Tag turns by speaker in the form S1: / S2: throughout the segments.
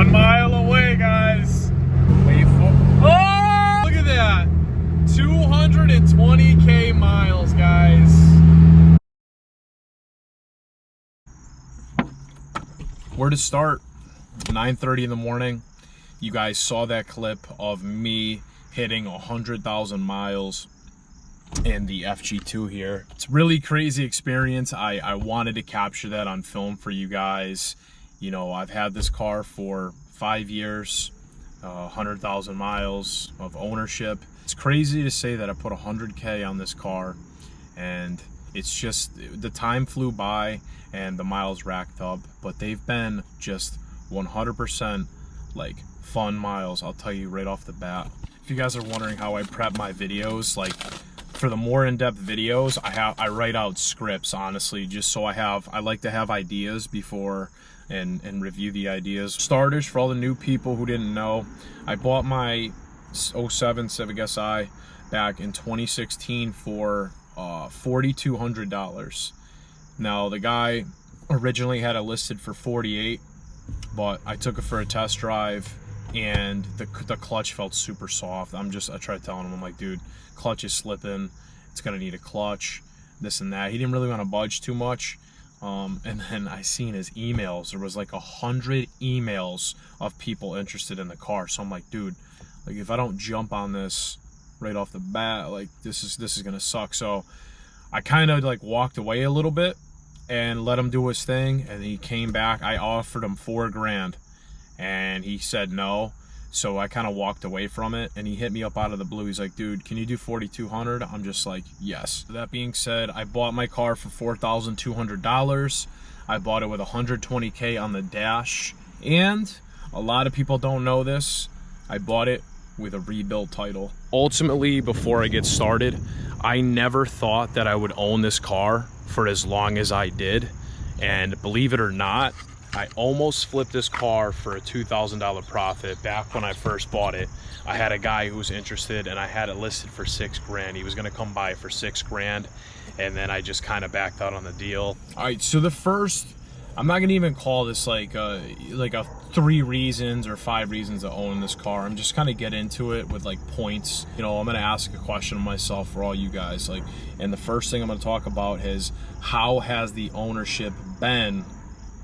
S1: 1 mile away, guys. Wait for, oh, look at that. 220K miles, guys. Where to start? 9:30 in the morning. You guys saw that clip of me hitting 100,000 miles in the FG2 here. It's a really crazy experience. I wanted to capture that on film for you guys. You know, I've had this car for 5 years, 100,000 miles of ownership. It's crazy to say that I put 100K on this car, and it's just, the time flew by and the miles racked up, but they've been just 100% like fun miles. I'll tell you right off the bat. If you guys are wondering how I prep my videos, like for the more in-depth videos, I write out scripts, honestly, just so I like to have ideas before and review the ideas. Starters, for all the new people who didn't know, I bought my 07 Civic Si back in 2016 for $4,200. Now the guy originally had it listed for 48, but I took it for a test drive and the clutch felt super soft. I tried telling him, I'm like, dude, clutch is slipping, it's gonna need a clutch, this and that. He didn't really want to budge too much. And then I seen his emails. There was like 100 emails of people interested in the car. So I'm like, dude, like if I don't jump on this right off the bat, like this is gonna suck. So I kind of like walked away a little bit and let him do his thing, and he came back. I offered him $4 grand and he said no, so I kind of walked away from it, and he hit me up out of the blue. He's like, dude, can you do 4,200? I'm just like, yes. That being said, I bought my car for $4,200. I bought it with 120K on the dash, and a lot of people don't know this, I bought it with a rebuilt title. Ultimately, before I get started, I never thought that I would own this car for as long as I did, and believe it or not, I almost flipped this car for a $2,000 profit back when I first bought it. I had a guy who was interested, and I had it listed for $6 grand. He was gonna come by for $6 grand, and then I just kind of backed out on the deal. All right, so the first, I'm not gonna even call this like a 3 reasons or 5 reasons to own this car. I'm just kind of get into it with like points. You know, I'm gonna ask a question of myself for all you guys. Like, and the first thing I'm gonna talk about is how has the ownership been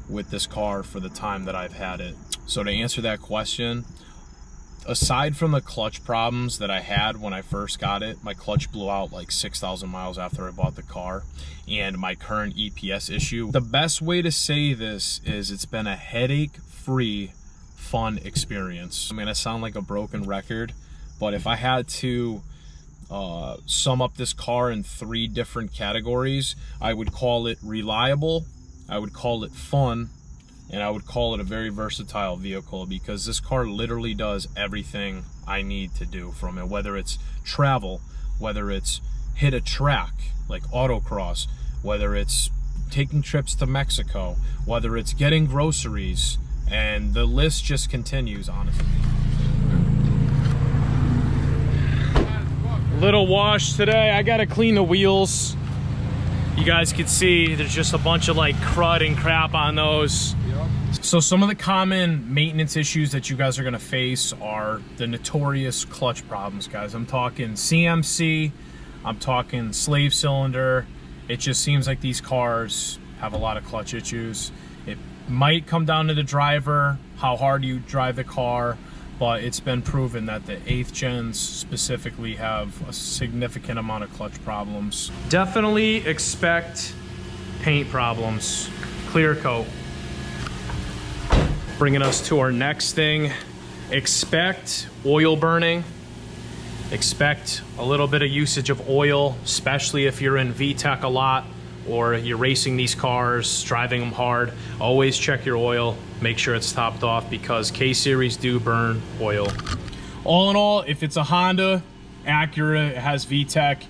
S1: with this car for the time that I've had it. So to answer that question, aside from the clutch problems that I had when I first got it, my clutch blew out like 6,000 miles after I bought the car, and my current EPS issue, the best way to say this is it's been a headache-free, fun experience. I'm gonna sound like a broken record, but if I had to sum up this car in 3 different categories, I would call it reliable, I would call it fun, and I would call it a very versatile vehicle, because this car literally does everything I need to do from it, whether it's travel, whether it's hit a track like autocross, whether it's taking trips to Mexico, whether it's getting groceries, and the list just continues, honestly. Little wash today. I gotta clean the wheels. You guys can see there's just a bunch of like crud and crap on those. So some of the common maintenance issues that you guys are gonna face are the notorious clutch problems, guys. I'm talking CMC, I'm talking slave cylinder. It just seems like these cars have a lot of clutch issues. It might come down to the driver, how hard you drive the car, but it's been proven that the 8th gens specifically have a significant amount of clutch problems. Definitely expect paint problems. Clear coat. Bringing us to our next thing, expect oil burning. Expect a little bit of usage of oil, especially if you're in VTEC a lot or you're racing these cars, driving them hard. Always check your oil, make sure it's topped off, because K-Series do burn oil. All in all, if it's a Honda, Acura, it has VTEC,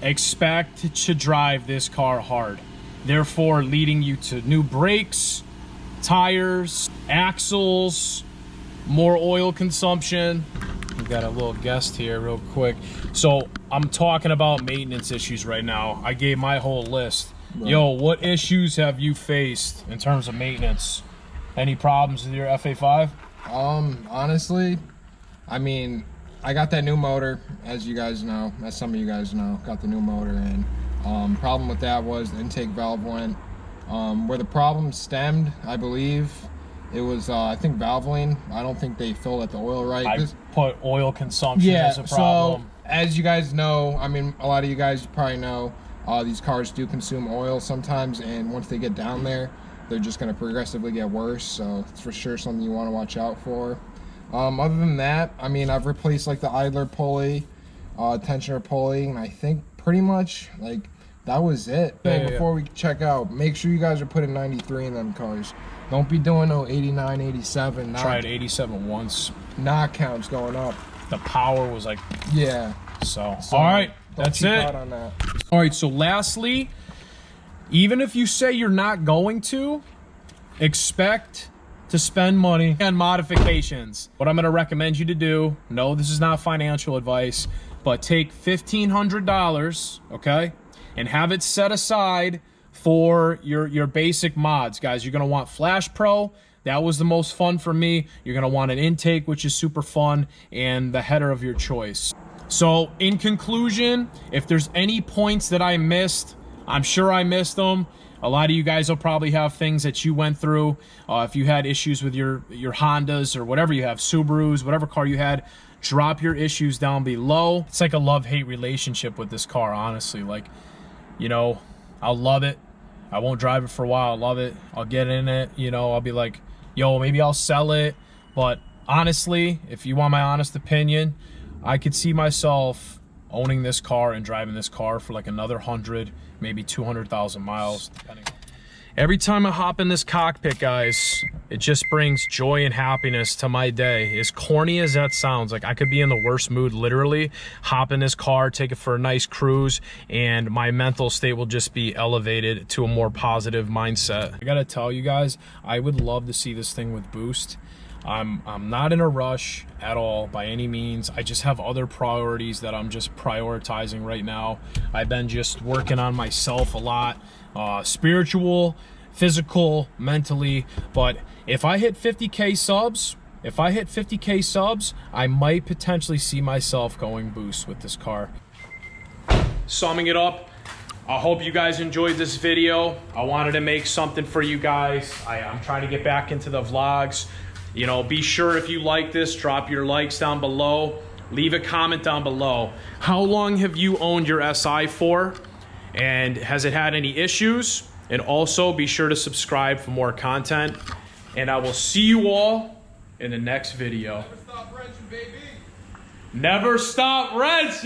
S1: expect to drive this car hard. Therefore, leading you to new brakes, tires, axles, more oil consumption. We got a little guest here real quick. So I'm talking about maintenance issues right now. I gave my whole list. Right. Yo, what issues have you faced in terms of maintenance? Any problems with your FA5?
S2: Honestly, I mean, I got that new motor, as you guys know, as some of you guys know, got the new motor in. Problem with that was the intake valve went. Where the problem stemmed, I believe, it was, I think, valving. I don't think they filled at the oil right.
S1: I put oil consumption as a problem.
S2: So, as you guys know, I mean, a lot of you guys probably know, these cars do consume oil sometimes, and once they get down there, they're just going to progressively get worse. So it's for sure something you want to watch out for. Other than that, I mean, I've replaced like the idler pulley, tensioner pulley, and I think pretty much like that was it. Before we check out, make sure you guys are putting 93 in them cars. Don't be doing no 89, 87.
S1: Tried 87 once.
S2: Knock counts going up.
S1: The power was like,
S2: yeah.
S1: So all right, that's it.
S2: On that.
S1: All right, so lastly, even if you say you're not going to, expect to spend money on modifications. What I'm going to recommend you to do, no, this is not financial advice, but take $1,500, okay, and have it set aside for your basic mods. Guys, you're going to want Flash Pro. That was the most fun for me. You're going to want an intake, which is super fun, and the header of your choice. So in conclusion, if there's any points that I missed, I'm sure I missed them. A lot of you guys will probably have things that you went through. If you had issues with your Hondas or whatever you have, Subarus, whatever car you had, drop your issues down below. It's like a love-hate relationship with this car, honestly. Like, you know, I'll love it. I won't drive it for a while. I'll love it. I'll get in it. You know, I'll be like, yo, maybe I'll sell it. But honestly, if you want my honest opinion, I could see myself owning this car and driving this car for like another 100, maybe 200,000 miles. Every time I hop in this cockpit, guys, it just brings joy and happiness to my day. As corny as that sounds, like I could be in the worst mood, literally, hop in this car, take it for a nice cruise, and my mental state will just be elevated to a more positive mindset. I gotta tell you guys, I would love to see this thing with boost. I'm not in a rush at all by any means. I just have other priorities that I'm just prioritizing right now. I've been just working on myself a lot, spiritual, physical, mentally. But if I hit 50K subs, I might potentially see myself going boost with this car. Summing it up, I hope you guys enjoyed this video. I wanted to make something for you guys. I'm trying to get back into the vlogs. You know, be sure if you like this, drop your likes down below. Leave a comment down below. How long have you owned your SI for? And has it had any issues? And also be sure to subscribe for more content. And I will see you all in the next video.
S2: Never stop wrenching, baby.
S1: Never stop wrenching.